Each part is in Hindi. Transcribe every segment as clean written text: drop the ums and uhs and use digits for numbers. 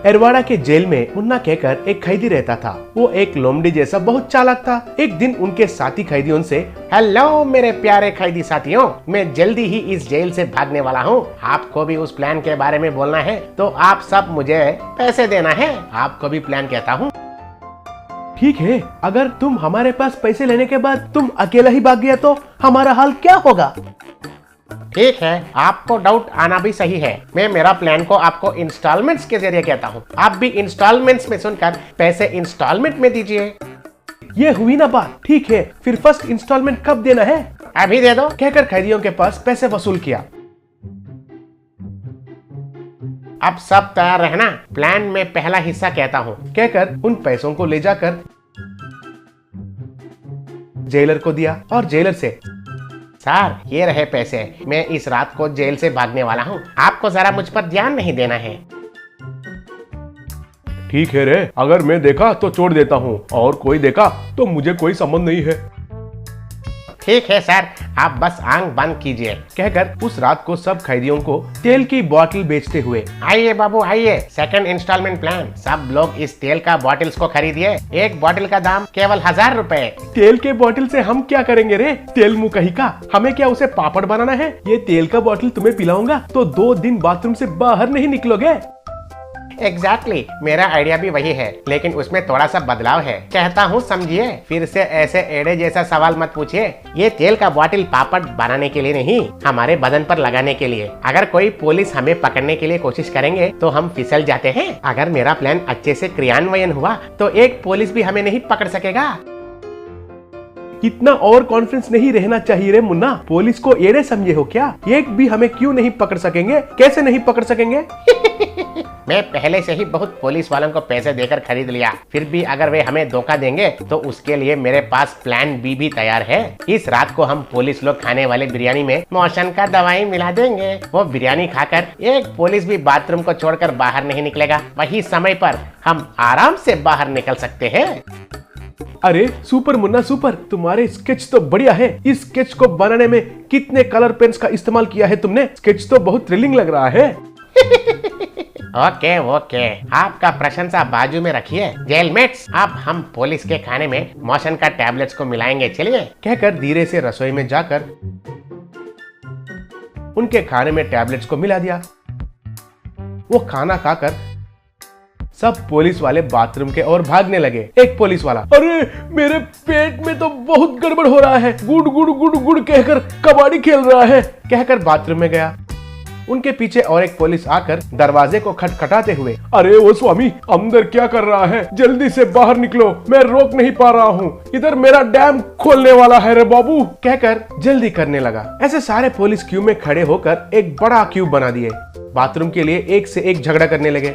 एरवाड़ा के जेल में मुन्ना कहकर एक कैदी रहता था। वो एक लोमड़ी जैसा बहुत चालाक था। एक दिन उनके साथी कैदियों से, हेलो मेरे प्यारे कैदी साथियों, मैं जल्दी ही इस जेल से भागने वाला हूँ। आपको भी उस प्लान के बारे में बोलना है तो आप सब मुझे पैसे देना है। आपको भी प्लान कहता हूँ। ठीक है, अगर तुम हमारे पास पैसे लेने के बाद तुम अकेला ही भाग गया तो हमारा हाल क्या होगा? ठीक है, आपको डाउट आना भी सही है। मैं मेरा प्लान को आपको इंस्टॉलमेंट्स के जरिए कहता हूँ। आप भी इंस्टॉलमेंट्स में सुनकर पैसे इंस्टॉलमेंट में दीजिए। ये हुई ना बात। ठीक है, फिर फर्स्ट इंस्टॉलमेंट कब देना है? अभी दे दो, कहकर कैदियों के पास पैसे वसूल किया। अब सब तैयार रहना, प्लान में पहला हिस्सा कहता हूँ, कहकर उन पैसों को ले जाकर जेलर को दिया और जेलर से, सर ये रहे पैसे, मैं इस रात को जेल से भागने वाला हूँ, आपको जरा मुझ पर ध्यान नहीं देना है। ठीक है रे, अगर मैं देखा तो छोड़ देता हूँ और कोई देखा तो मुझे कोई संबंध नहीं है। ठीक है सर, आप बस आंख बंद कीजिए, कहकर उस रात को सब कैदियों को तेल की बोतल बेचते हुए, आइए बाबू आइए, सेकंड इंस्टॉलमेंट प्लान। सब लोग इस तेल का बॉटल्स को खरीदिए। एक बॉटल का दाम केवल 1000 रुपए। तेल के बॉटल से हम क्या करेंगे रे? तेल मुंह कहीं का, हमें क्या उसे पापड़ बनाना है? ये तेल का बॉटल तुम्हें पिलाऊंगा तो 2 दिन बाथरूम से बाहर नहीं निकलोगे। एग्जैक्टली, मेरा आइडिया भी वही है, लेकिन उसमें थोड़ा सा बदलाव है, कहता हूँ समझिए। फिर से ऐसे एड़े जैसा सवाल मत पूछिए। ये तेल का बॉटल पापड़ बनाने के लिए नहीं, हमारे बदन पर लगाने के लिए। अगर कोई पुलिस हमें पकड़ने के लिए कोशिश करेंगे तो हम फिसल जाते हैं। अगर मेरा प्लान अच्छे से क्रियान्वयन हुआ तो एक पुलिस भी हमें नहीं पकड़ सकेगा। इतना और कॉन्फिडेंस नहीं रहना चाहिए रे मुन्ना। पुलिस को एड़े समझे हो क्या? एक भी हमें क्यों नहीं पकड़ सकेंगे? कैसे नहीं पकड़ सकेंगे? मैं पहले से ही बहुत पुलिस वालों को पैसे देकर खरीद लिया, फिर भी अगर वे हमें धोखा देंगे तो उसके लिए मेरे पास प्लान बी भी तैयार है। इस रात को हम पुलिस लोग खाने वाले बिरयानी में मोशन का दवाई मिला देंगे। वो बिरयानी खाकर एक पुलिस भी बाथरूम को छोड़कर बाहर नहीं निकलेगा। वही समय पर हम आराम से बाहर निकल सकते हैं। अरे सुपर मुन्ना सुपर, तुम्हारे स्केच तो बढ़िया है। इस स्केच को बनाने में कितने कलर पेन्स का इस्तेमाल किया है तुमने? स्केच तो बहुत थ्रिलिंग लग रहा है। ओके ओके, आपका प्रशंसा बाजू में रखिए। जेलमेट्स, अब हम पुलिस के खाने में मोशन का टैबलेट्स को मिलाएंगे, चलिए, कहकर धीरे से रसोई में जाकर उनके खाने में टैबलेट्स को मिला दिया। वो खाना खाकर सब पुलिस वाले बाथरूम के ओर भागने लगे। एक पुलिस वाला, अरे मेरे पेट में तो बहुत गड़बड़ हो रहा है, गुड़ गुड़ गुड़ गुड़ कहकर कबड्डी खेल रहा है, कहकर बाथरूम में गया। उनके पीछे और एक पुलिस आकर दरवाजे को खटखटाते हुए, अरे वो स्वामी अंदर क्या कर रहा है? जल्दी से बाहर निकलो, मैं रोक नहीं पा रहा हूँ, इधर मेरा डैम खोलने वाला है रे बाबू, कहकर जल्दी करने लगा। ऐसे सारे पुलिस क्यू में खड़े होकर एक बड़ा क्यू बना दिए। बाथरूम के लिए एक से एक झगड़ा करने लगे।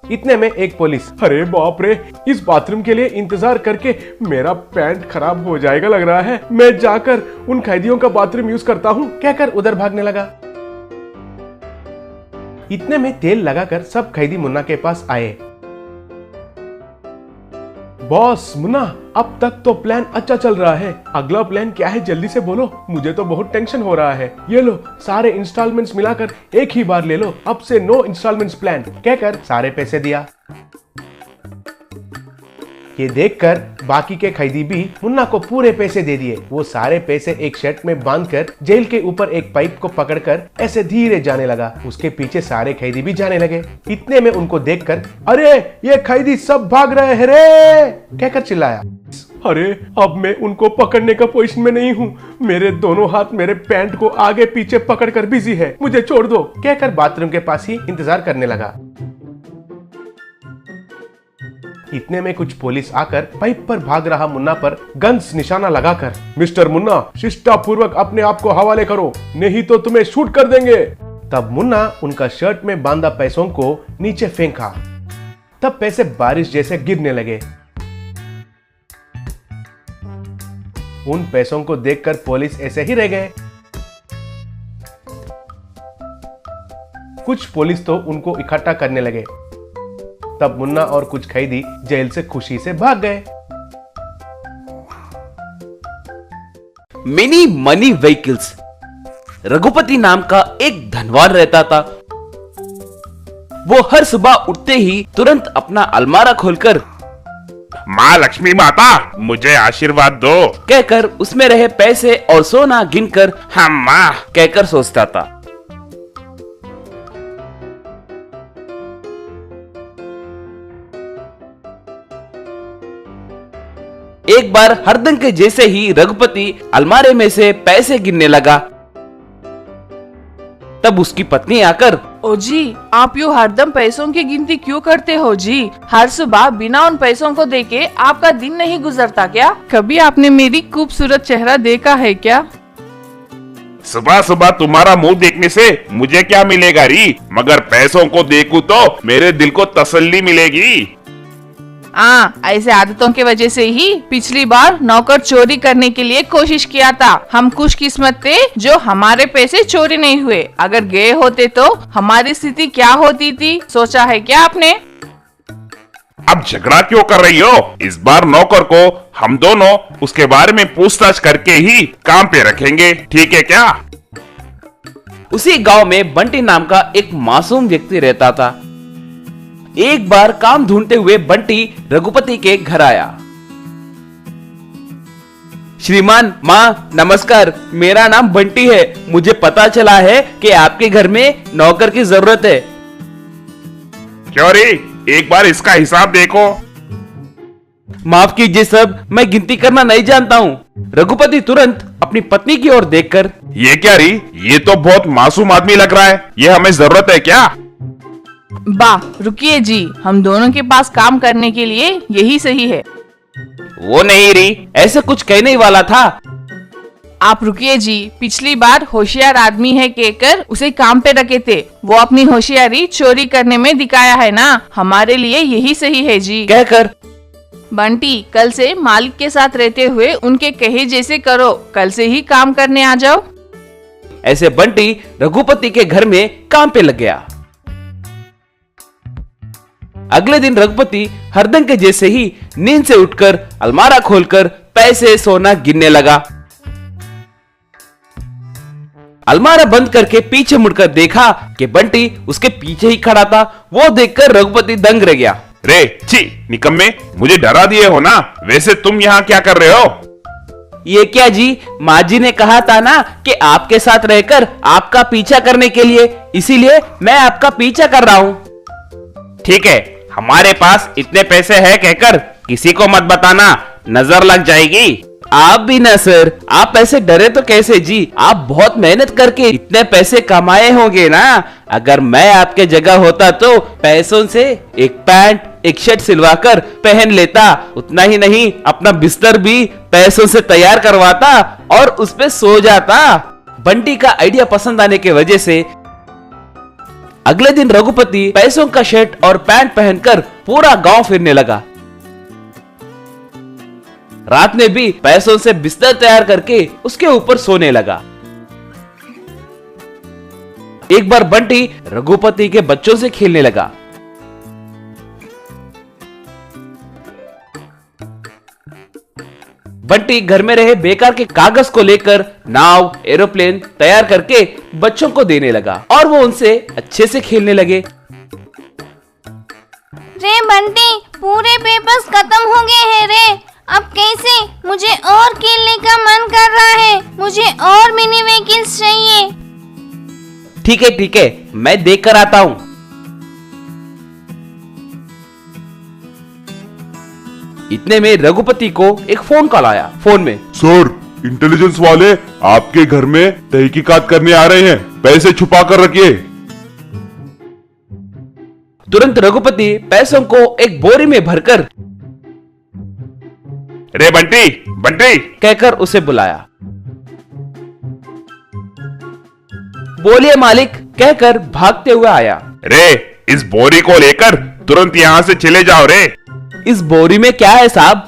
इतने में एक पुलिस, अरे बाप रे, इस बाथरूम के लिए इंतजार करके मेरा पैंट खराब हो जाएगा लग रहा है, मैं जाकर उन कैदियों का बाथरूम यूज करता हूँ, कहकर उधर भागने लगा। इतने में तेल लगाकर सब कैदी मुन्ना के पास आए। बॉस मुन्ना, अब तक तो प्लान अच्छा चल रहा है, अगला प्लान क्या है जल्दी से बोलो, मुझे तो बहुत टेंशन हो रहा है। ये लो सारे इंस्टॉलमेंट्स मिलाकर एक ही बार ले लो, अब से नो इंस्टॉलमेंट्स प्लान, कहकर सारे पैसे दिया। ये देखकर बाकी के कैदी भी मुन्ना को पूरे पैसे दे दिए। वो सारे पैसे एक शर्ट में बांधकर जेल के ऊपर एक पाइप को पकड़कर ऐसे धीरे जाने लगा। उसके पीछे सारे कैदी भी जाने लगे। इतने में उनको देखकर, अरे ये कैदी सब भाग रहे हैं रे, कहकर चिल्लाया। अरे अब मैं उनको पकड़ने का पोजीशन में नहीं हूँ, मेरे दोनों हाथ मेरे पैंट को आगे पीछे पकड़कर बिजी है, मुझे छोड़ दो, कहकर बाथरूम के पास ही इंतजार करने लगा। इतने में कुछ पुलिस आकर पाइप पर भाग रहा मुन्ना पर गन्स निशाना लगाकर, मिस्टर मुन्ना शिष्टापूर्वक अपने आप को हवाले करो, नहीं तो तुम्हें शूट कर देंगे। तब मुन्ना उनका शर्ट में बांधा पैसों को नीचे फेंका। तब पैसे बारिश जैसे गिरने लगे। उन पैसों को देखकर पुलिस ऐसे ही रह गए। कुछ पुलिस तो उनको इकट्ठा करने लगे। तब मुन्ना और कुछ कैदी जेल से खुशी से भाग गए। Mini money vehicles. रघुपति नाम का एक धनवान रहता था। वो हर सुबह उठते ही तुरंत अपना अलमारा खोलकर माँ लक्ष्मी माता मुझे आशीर्वाद दो कहकर उसमें रहे पैसे और सोना गिनकर हम माँ कहकर सोचता था। एक बार हरदम के जैसे ही रघुपति अलमारे में से पैसे गिनने लगा, तब उसकी पत्नी आकर, ओ जी, आप यूँ हरदम पैसों की गिनती क्यों करते हो जी? हर सुबह बिना उन पैसों को देके आपका दिन नहीं गुजरता क्या? कभी आपने मेरी खूबसूरत चेहरा देखा है क्या? सुबह सुबह तुम्हारा मुंह देखने से मुझे क्या मिलेगा री, मगर पैसों को देखूं तो मेरे दिल को तसल्ली मिलेगी। ऐसे आदतों के वजह से ही पिछली बार नौकर चोरी करने के लिए कोशिश किया था। हम खुशकिस्मत थे जो हमारे पैसे चोरी नहीं हुए। अगर गए होते तो हमारी स्थिति क्या होती थी, सोचा है क्या आपने? अब झगड़ा क्यों कर रही हो? इस बार नौकर को हम दोनों उसके बारे में पूछताछ करके ही काम पे रखेंगे, ठीक है क्या? उसी गांव में बंटी नाम का एक मासूम व्यक्ति रहता था। एक बार काम ढूंढते हुए बंटी रघुपति के घर आया। श्रीमान, माँ नमस्कार, मेरा नाम बंटी है। मुझे पता चला है कि आपके घर में नौकर की जरूरत है। क्यों रे, एक बार इसका हिसाब देखो। माफ कीजिए सब, मैं गिनती करना नहीं जानता हूँ। रघुपति तुरंत अपनी पत्नी की ओर देखकर, ये क्या री, ये तो बहुत मासूम आदमी लग रहा है, ये हमें जरूरत है क्या? रुकिए जी, हम दोनों के पास काम करने के लिए यही सही है। वो नहीं री, ऐसे कुछ कहने ही वाला था। आप रुकिए जी, पिछली बार होशियार आदमी है कहकर उसे काम पे रखे थे। वो अपनी होशियारी चोरी करने में दिखाया है ना, हमारे लिए यही सही है जी। कहकर बंटी, कल से मालिक के साथ रहते हुए उनके कहे जैसे करो, कल से ही काम करने आ जाओ। ऐसे बंटी रघुपति के घर में काम पे लग गया। अगले दिन रघुपति हरदम के जैसे ही नींद से उठकर अलमारा खोलकर पैसे सोना गिनने लगा। अलमारा बंद करके पीछे मुड़कर देखा कि बंटी उसके पीछे ही खड़ा था। वो देखकर रघुपति दंग रह गया। रे छी निकम्मे, मुझे डरा दिए हो ना। वैसे तुम यहाँ क्या कर रहे हो? ये क्या जी, माँ जी ने कहा था ना कि आपके साथ रहकर आपका पीछा करने के लिए, इसीलिए मैं आपका पीछा कर रहा हूँ। ठीक है, हमारे पास इतने पैसे हैं कहकर किसी को मत बताना, नजर लग जाएगी। आप भी ना सर, आप ऐसे डरे तो कैसे जी? आप बहुत मेहनत करके इतने पैसे कमाए होंगे ना। अगर मैं आपके जगह होता तो पैसों से एक पैंट एक शर्ट सिलवाकर पहन लेता। उतना ही नहीं, अपना बिस्तर भी पैसों से तैयार करवाता और उस पे सो जाता। बंटी का आइडिया पसंद आने की वजह से अगले दिन रघुपति पैसों का शर्ट और पैंट पहनकर पूरा गांव फिरने लगा। रात में भी पैसों से बिस्तर तैयार करके उसके ऊपर सोने लगा। एक बार बंटी रघुपति के बच्चों से खेलने लगा। बंटी घर में रहे बेकार के कागज को लेकर नाव एरोप्लेन तैयार करके बच्चों को देने लगा और वो उनसे अच्छे से खेलने लगे। रे बंटी, पूरे पेपर्स खत्म हो गए हैं रे। अब कैसे? मुझे और खेलने का मन कर रहा है। मुझे और मिनी व्हीकल्स चाहिए। ठीक है, मैं देख कर आता हूँ। इतने में रघुपति को एक फोन कॉल आया। फोन में, सर, इंटेलिजेंस वाले आपके घर में तहकीकात करने आ रहे हैं, पैसे छुपा कर रखिए। तुरंत रघुपति पैसों को एक बोरी में भरकर रे बंटी बंटी कहकर उसे बुलाया। बोलिए मालिक कहकर भागते हुए आया। रे, इस बोरी को लेकर तुरंत यहाँ से चले जाओ रे। इस बोरी में क्या है साहब?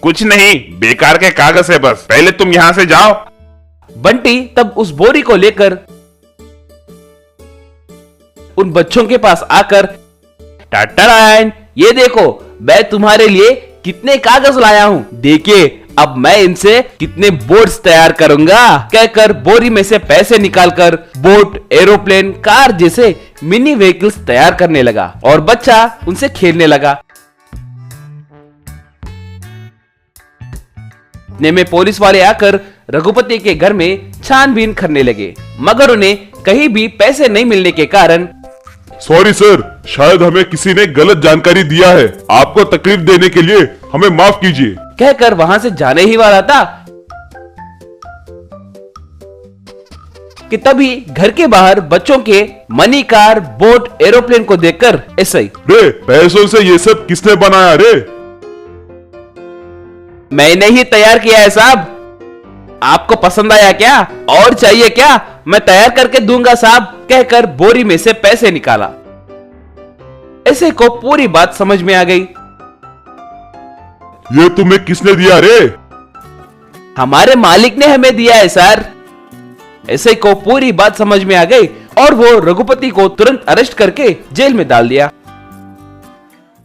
कुछ नहीं, बेकार के कागज है बस। पहले तुम यहाँ से जाओ। बंटी तब उस बोरी को लेकर उन बच्चों के पास आकर, टाटारायण, ये देखो मैं तुम्हारे लिए कितने कागज लाया हूँ। देखिए अब मैं इनसे कितने बोट्स तैयार करूंगा। कहकर बोरी में से पैसे निकालकर बोट, एरोप्लेन, कार जैसे मिनी व्हीकल्स तैयार करने लगा और बच्चा उनसे खेलने लगा। इतने में पुलिस वाले आकर रघुपति के घर में छानबीन करने लगे, मगर उन्हें कहीं भी पैसे नहीं मिलने के कारण सॉरी सर, शायद हमें किसी ने गलत जानकारी दिया है। आपको तकलीफ देने के लिए हमें माफ कीजिए। कहकर वहां से जाने ही वाला था कि तभी घर के बाहर बच्चों के मनी, कार, बोट, एरोप्लेन को देखकर ऐसा ही, रे पैसों से ये सब किसने बनाया रे? मैंने ही तैयार किया है साहब। आपको पसंद आया क्या? और चाहिए क्या? मैं तैयार करके दूंगा साहब। कहकर बोरी में से पैसे निकाला। ऐसे को पूरी बात समझ में आ गई। ये तुम्हें किसने दिया रे? हमारे मालिक ने हमें दिया है सर। ऐसे को पूरी बात समझ में आ गई और वो रघुपति को तुरंत अरेस्ट करके जेल में डाल दिया।